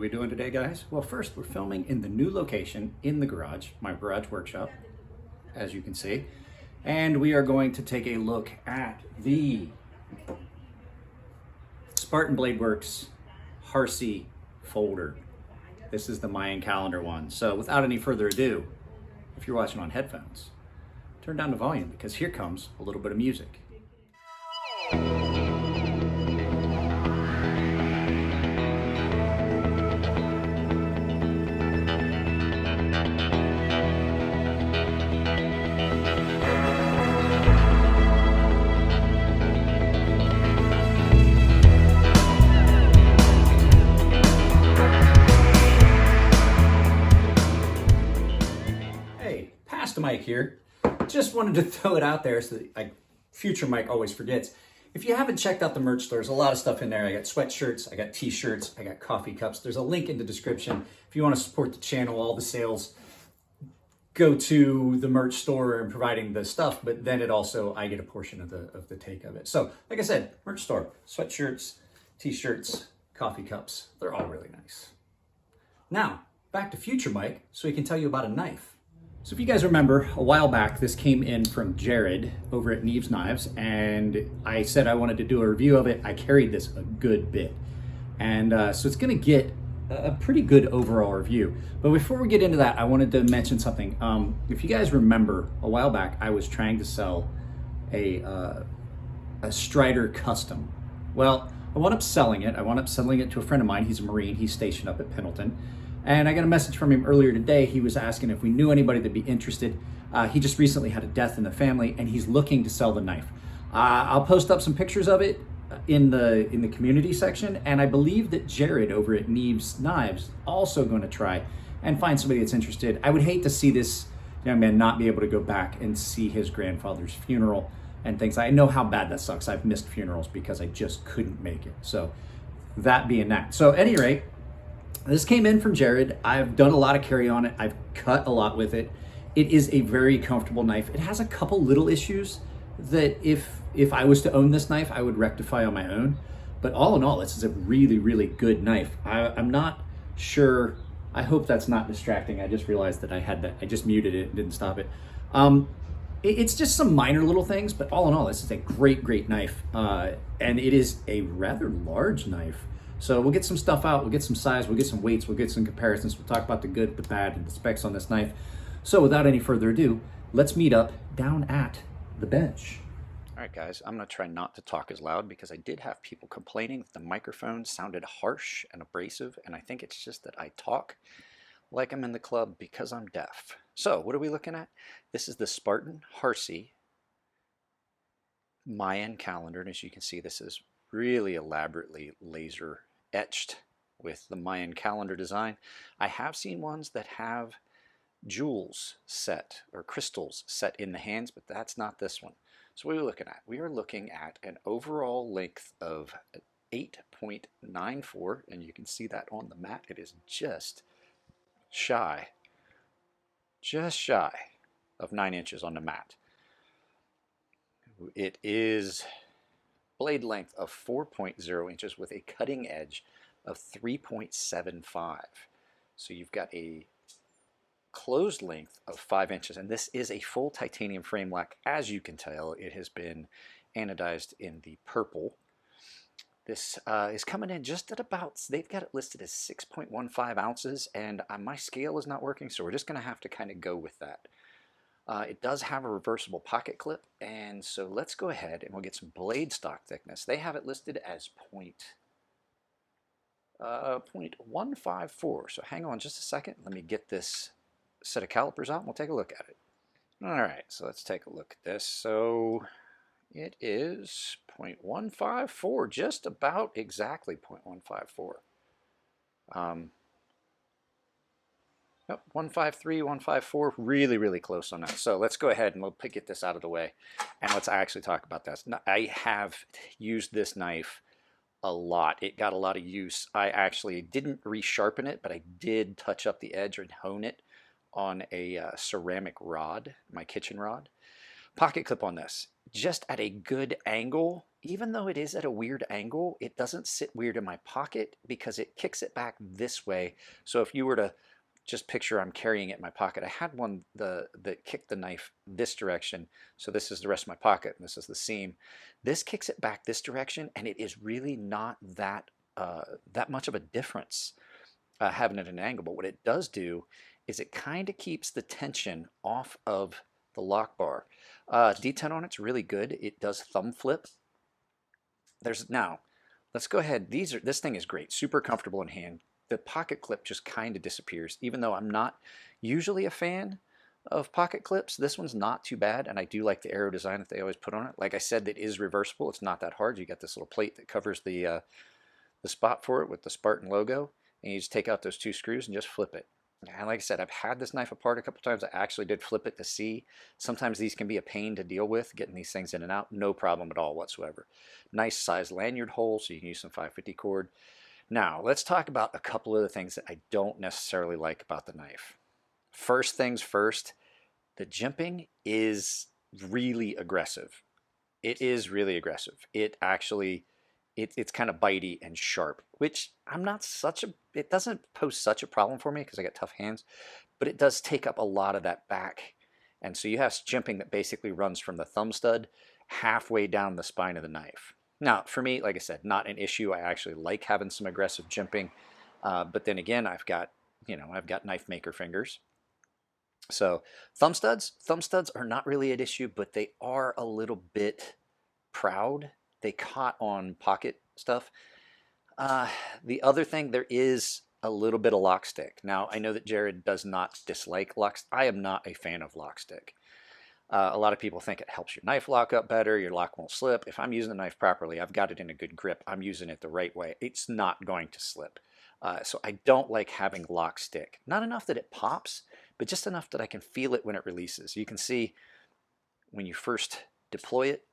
we doing today, guys? Well, first, we're filming in the new location in the garage, my garage workshop, as you can see. And we are going to take a look at the Spartan Blade Works Harsey folder. This is the Mayan calendar one. So without any further ado, if you're watching on headphones, turn down the volume because here comes a little bit of music. Mike here. Just wanted to throw it out there so that future Mike always forgets. If you haven't checked out the merch store, there's a lot of stuff in there. I got sweatshirts, I got t-shirts, I got coffee cups. There's a link in the description. If you want to support the channel, all the sales go to the merch store and providing the stuff, but then I get a portion of the take of it. So like I said, merch store, sweatshirts, t-shirts, coffee cups, they're all really nice. Now, back to future Mike so he can tell you about a knife. So if you guys remember, a while back, this came in from Jared over at Neve's Knives, and I said I wanted to do a review of it. I carried this a good bit. And so it's gonna get a pretty good overall review. But before we get into that, I wanted to mention something. If you guys remember, a while back, I was trying to sell a Strider Custom. Well, I wound up selling it. I wound up selling it to a friend of mine. He's a Marine, he's stationed up at Pendleton. And I got a message from him earlier today. He was asking if we knew anybody that'd be interested. He just recently had a death in the family and he's looking to sell the knife. I'll post up some pictures of it in the community section. And I believe that Jared over at Neve's Knives also going to try and find somebody that's interested. I would hate to see this young man not be able to go back and see his grandfather's funeral and things. I know how bad that sucks. I've missed funerals because I just couldn't make it. So that being that. So at any rate, this came in from Jared. I've done a lot of carry on it. I've cut a lot with it. It is a very comfortable knife. It has a couple little issues that if I was to own this knife, I would rectify on my own. But all in all, this is a really, really good knife. I'm not sure. I hope that's not distracting. I just realized that I just muted it and didn't stop it. It's just some minor little things, but all in all, this is a great, great knife. And it is a rather large knife. So we'll get some stuff out, we'll get some size, we'll get some weights, we'll get some comparisons, we'll talk about the good, the bad, and the specs on this knife. So without any further ado, let's meet up down at the bench. All right, guys, I'm going to try not to talk as loud because I did have people complaining that the microphone sounded harsh and abrasive, and I think it's just that I talk like I'm in the club because I'm deaf. So what are we looking at? This is the Spartan Harsey Mayan calendar, and as you can see, this is really elaborately laser etched with the Mayan calendar design. I have seen ones that have jewels set or crystals set in the hands, but that's not this one. So what are we looking at? We are looking at an overall length of 8.94, and you can see that on the mat. It is just shy of 9 inches on the mat. It is blade length of 4.0 inches with a cutting edge of 3.75. So you've got a closed length of 5 inches, and this is a full titanium frame lock. As you can tell, it has been anodized in the purple. This is coming in just at about, they've got it listed as 6.15 ounces, and my scale is not working, so we're just going to have to kind of go with that. It does have a reversible pocket clip, and so let's go ahead and we'll get some blade stock thickness. They have it listed as 0.154. So hang on just a second. Let me get this set of calipers out and we'll take a look at it. All right, so let's take a look at this. So it is 0.154, just about exactly 0.154. Yep, 153, 154, really, really close on that. So let's go ahead and we'll get this out of the way and let's actually talk about this. I have used this knife a lot. It got a lot of use. I actually didn't resharpen it, but I did touch up the edge and hone it on a ceramic rod, my kitchen rod. Pocket clip on this, just at a good angle. Even though it is at a weird angle, it doesn't sit weird in my pocket because it kicks it back this way. So if you were to just picture I'm carrying it in my pocket, I had one that kicked the knife this direction. So this is the rest of my pocket, and this is the seam. This kicks it back this direction, and it is really not that that much of a difference having it at an angle. But what it does do is it kind of keeps the tension off of the lock bar. D10 on it's really good. It does thumb flip. Now, let's go ahead. This thing is great, super comfortable in hand. The pocket clip just kind of disappears. Even though I'm not usually a fan of pocket clips, this one's not too bad, and I do like the arrow design that they always put on it. Like I said, it is reversible. It's not that hard. You got this little plate that covers the spot for it with the Spartan logo, and you just take out those 2 screws and just flip it. And like I said, I've had this knife apart a couple times. I actually did flip it to see. Sometimes these can be a pain to deal with, getting these things in and out. No problem at all whatsoever. Nice size lanyard hole, so you can use some 550 cord. Now, let's talk about a couple of the things that I don't necessarily like about the knife. First things first, the jimping is really aggressive. It is really aggressive. It actually, it's kind of bitey and sharp, which it doesn't pose such a problem for me because I got tough hands, but it does take up a lot of that back. And so you have jimping that basically runs from the thumb stud halfway down the spine of the knife. Now, for me, like I said, not an issue. I actually like having some aggressive jimping, but then again, I've got knife maker fingers. So thumb studs are not really an issue, but they are a little bit proud. They caught on pocket stuff. The other thing, there is a little bit of lock stick. Now, I know that Jared does not dislike lock. I am not a fan of lock stick. A lot of people think it helps your knife lock up better, your lock won't slip. If I'm using the knife properly, I've got it in a good grip, I'm using it the right way, it's not going to slip. So I don't like having lock stick. Not enough that it pops, but just enough that I can feel it when it releases. You can see when you first deploy it,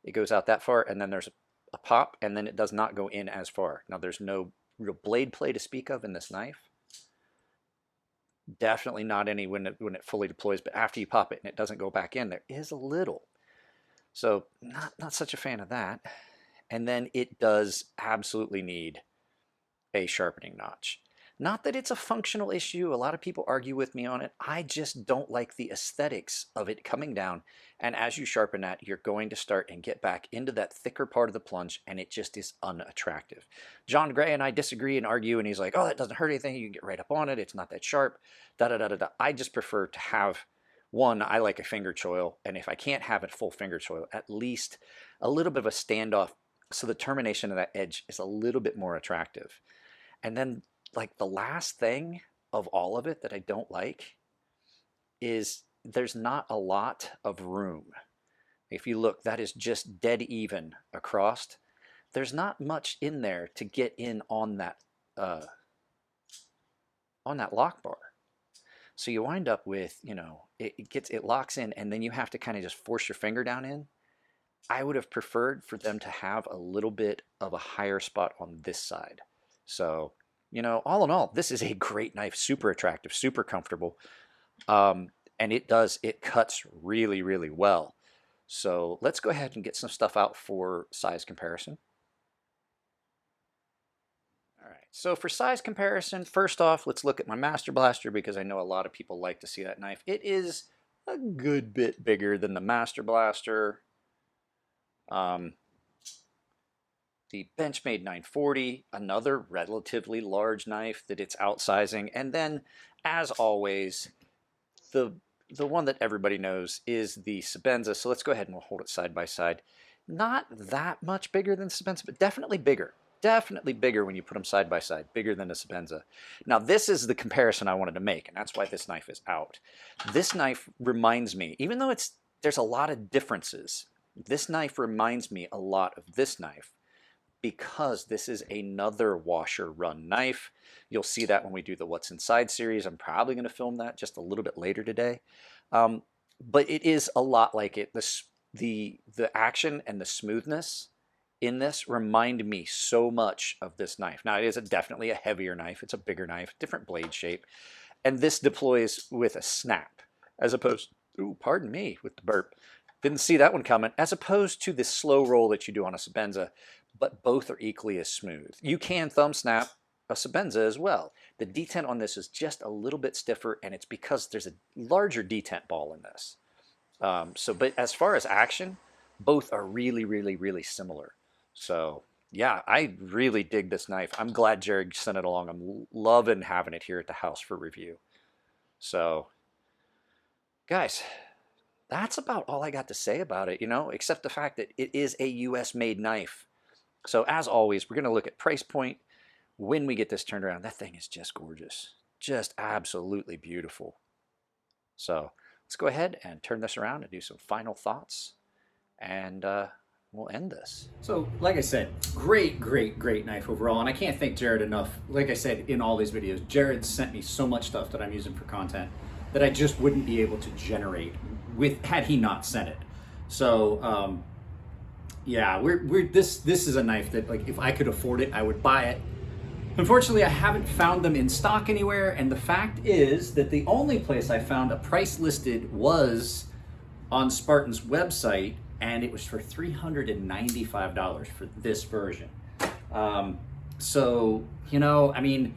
it goes out that far, and then there's a pop, and then it does not go in as far. Now, there's no real blade play to speak of in this knife. Definitely not any when it fully deploys, but after you pop it and it doesn't go back in, there is a little. So not such a fan of that. And then it does absolutely need a sharpening notch. Not that it's a functional issue. A lot of people argue with me on it. I just don't like the aesthetics of it coming down. And as you sharpen that, you're going to start and get back into that thicker part of the plunge, and it just is unattractive. John Gray and I disagree and argue, and he's like, oh, that doesn't hurt anything. You can get right up on it. It's not that sharp. Da-da-da-da-da. I just prefer to have, one, I like a finger choil, and if I can't have a full finger choil, at least a little bit of a standoff so the termination of that edge is a little bit more attractive. And then, like, the last thing of all of it that I don't like is there's not a lot of room. If you look, that is just dead even across. There's not much in there to get in on that lock bar. So you wind up with, it locks in, and then you have to kind of just force your finger down in. I would have preferred for them to have a little bit of a higher spot on this side. So, all in all, this is a great knife, super attractive, super comfortable. And it cuts really, really well. So let's go ahead and get some stuff out for size comparison. All right, so for size comparison, first off, let's look at my Master Blaster because I know a lot of people like to see that knife. It is a good bit bigger than the Master Blaster. The Benchmade 940, another relatively large knife that it's outsizing. And then, as always, the one that everybody knows is the Sebenza. So let's go ahead and we'll hold it side by side. Not that much bigger than Sebenza, but definitely bigger. Definitely bigger when you put them side by side, bigger than a Sebenza. Now, this is the comparison I wanted to make, and that's why this knife is out. This knife reminds me, even though there's a lot of differences, this knife reminds me a lot of this knife, because this is another washer run knife. You'll see that when we do the What's Inside series. I'm probably going to film that just a little bit later today. But it is a lot like it. The action and the smoothness in this remind me so much of this knife. Now, it is definitely a heavier knife. It's a bigger knife, different blade shape. And this deploys with a snap as opposed, ooh, pardon me with the burp, Didn't see that one coming, as opposed to the slow roll that you do on a Sabenza, but both are equally as smooth. You can thumb snap a Sabenza as well. The detent on this is just a little bit stiffer, and it's because there's a larger detent ball in this. But as far as action, both are really, really, really similar. So yeah, I really dig this knife. I'm glad Jared sent it along. I'm loving having it here at the house for review. So guys, that's about all I got to say about it, except the fact that it is a US made knife. So as always, we're going to look at price point when we get this turned around. That thing is just gorgeous, just absolutely beautiful. So let's go ahead and turn this around and do some final thoughts, and we'll end this. So, like I said, great knife overall, and I can't thank Jared enough. Like I said in all these videos, Jared sent me so much stuff that I'm using for content that I just wouldn't be able to generate had he not sent it. So, yeah, this is a knife that, like, if I could afford it, I would buy it. Unfortunately, I haven't found them in stock anywhere, and the fact is that the only place I found a price listed was on Spartan's website, and it was for $395 for this version. So, I mean,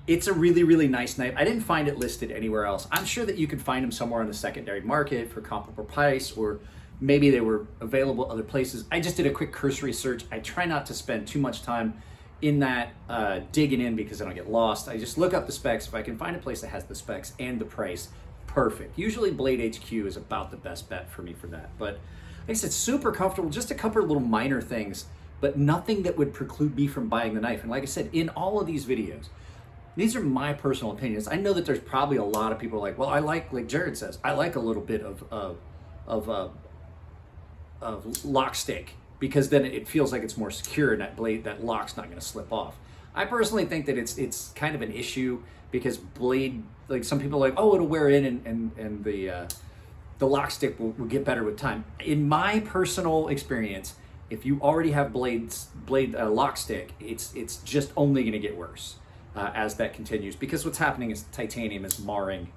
it's a really nice knife. I didn't find it listed anywhere else. I'm sure that you could find them somewhere on the secondary market for comparable price, or maybe they were available other places. I just did a quick cursory search. I try not to spend too much time in that digging in because I don't get lost. I just look up the specs. If I can find a place that has the specs and the price, perfect. Usually Blade HQ is about the best bet for me for that. But like I said, super comfortable, just a couple of little minor things, but nothing that would preclude me from buying the knife. And like I said, in all of these videos, these are my personal opinions. I know that there's probably a lot of people like, well, I like Jared says, I like a little bit of lock stick, because then it feels like it's more secure and that blade, that lock's not going to slip off. I personally think that it's kind of an issue because blade, like some people are like, oh, it'll wear in and the lock stick will get better with time. In my personal experience, if you already have blade lock stick, it's just only going to get worse as that continues, because what's happening is titanium is marring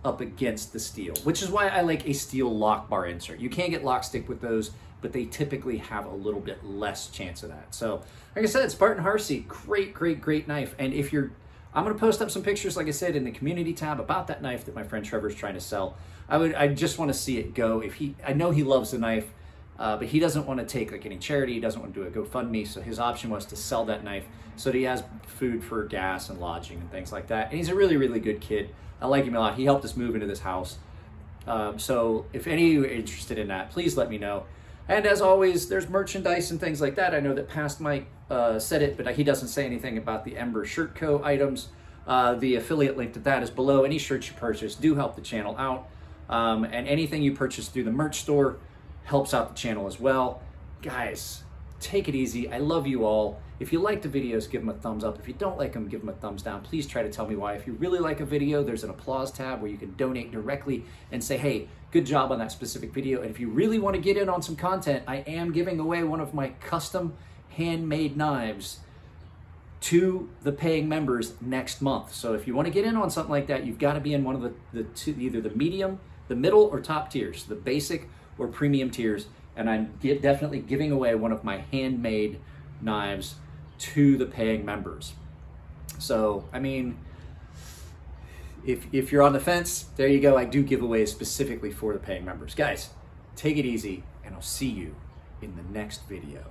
up against the steel, which is why I like a steel lock bar insert. You can get lock stick with those, but they typically have a little bit less chance of that. So, like I said, Spartan Harsey, great knife. And I'm gonna post up some pictures, like I said, in the community tab about that knife that my friend Trevor's trying to sell. I just want to see it go. I know he loves the knife, but he doesn't want to take like any charity. He doesn't want to do a GoFundMe. So his option was to sell that knife so that he has food for gas and lodging and things like that. And he's a really good kid. I like him a lot. He helped us move into this house. So if any of you are interested in that, please let me know. And as always, there's merchandise and things like that. I know that Past Mike said it, but he doesn't say anything about the Ember Shirt Co. items. The affiliate link to that is below. Any shirts you purchase do help the channel out. And anything you purchase through the merch store helps out the channel as well. Guys, take it easy. I love you all. If you like the videos, give them a thumbs up. If you don't like them, give them a thumbs down. Please try to tell me why. If you really like a video, there's an applause tab where you can donate directly and say, hey, good job on that specific video. And if you really want to get in on some content, I am giving away one of my custom handmade knives to the paying members next month. So if you want to get in on something like that, you've got to be in one of the two, either the medium, the middle, or top tiers, the basic or premium tiers. And I'm definitely giving away one of my handmade knives to the paying members. So, I mean, if you're on the fence, there you go. I do giveaways specifically for the paying members. Guys, take it easy, and I'll see you in the next video.